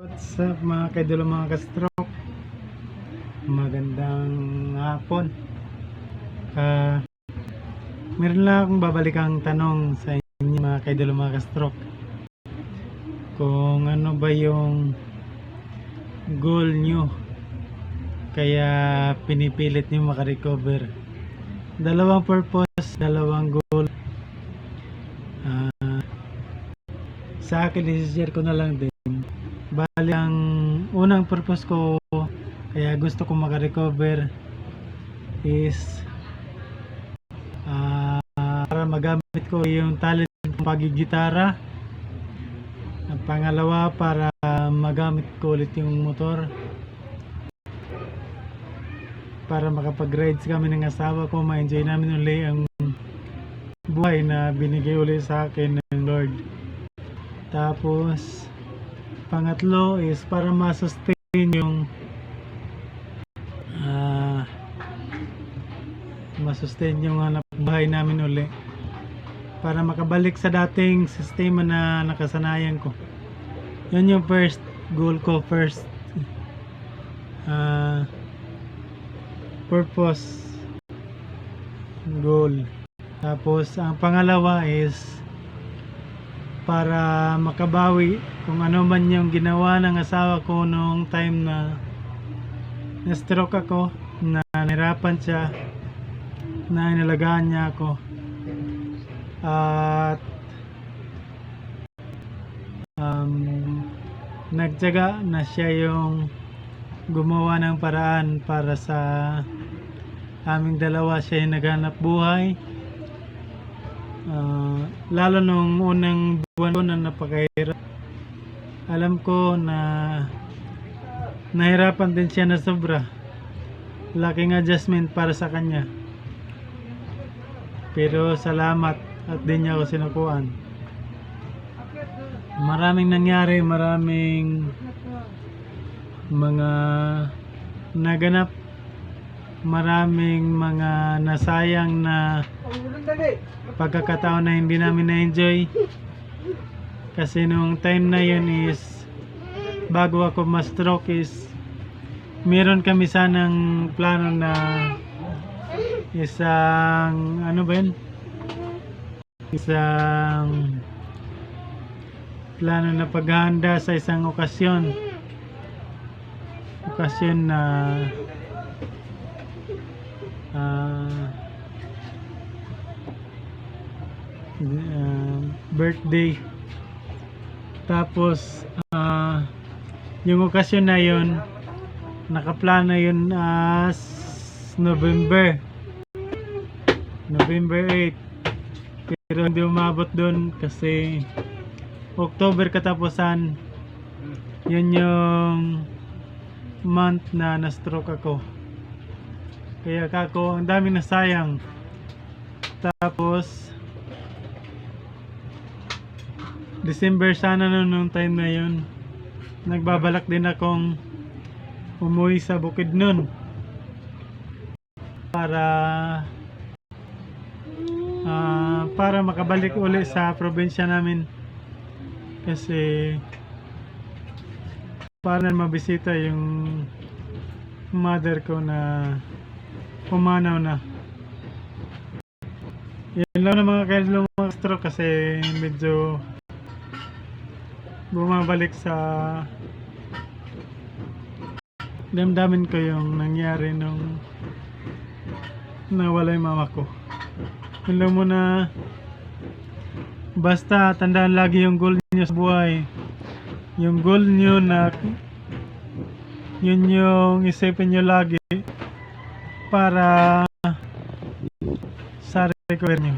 What's up mga kaidolo, mga ka-stroke? Magandang hapon. Meron lang akong babalikang tanong sa inyo mga kaidolo, mga ka-stroke. Kung ano ba yung goal nyo kaya pinipilit nyo makarecover. Dalawang purpose, dalawang goal. Sa akin, i-share ko na lang din. Bali, ang unang purpose ko kaya gusto ko makarecover is para magamit ko yung talent kong pagigitara. Ang pangalawa, para magamit ko ulit yung motor para makapag-rides kami ng asawa ko, ma-enjoy namin ulit ang buhay na binigay ulit sa akin ng Lord. Tapos pangatlo is para ma-sustain yung hanap buhay namin uli, para makabalik sa dating sistema na nakasanayan ko. Yun yung first goal ko, first purpose, goal. Tapos ang pangalawa is para makabawi kung ano man yung ginawa ng asawa ko noong time na na-stroke ako, na nahirapan siya, na inalagaan niya ako, at nagtiyaga na siya yung gumawa ng paraan para sa aming dalawa. Siya yung naghanap buhay, lalo nung unang buwan ko na napakahirap. Alam ko na nahirapan din siya na sobra, laking adjustment para sa kanya, pero salamat at din niya ako sinukuan. Maraming nangyari, maraming mga naganap, maraming mga nasayang na pagkakataon na hindi namin na-enjoy. Kasi nung time na yun is bago ako ma-stroke is meron kami sanang plano na isang plano na paghahanda sa isang okasyon na birthday. Tapos yung okasyon na yun, nakaplano yun as November 8, pero hindi umabot dun kasi October katapusan. Yun yung month na na-stroke ako, kaya kako ang dami na sayang. Tapos December sana nung time na yun, nagbabalak din akong umuwi sa Bukidnon para makabalik uli sa probinsya namin, kasi para mabisita yung mother ko na pumanaw na. Yan lang na mga kaidolo, mga stroke, kasi medyo bumabalik sa damdamin ko yung nangyari nung nawala yung mama ko. Yun lang muna. Basta tandaan lagi yung goal niyo sa buhay. Yung goal niyo na yun yung isipin niyo lagi para sa recovery niyo.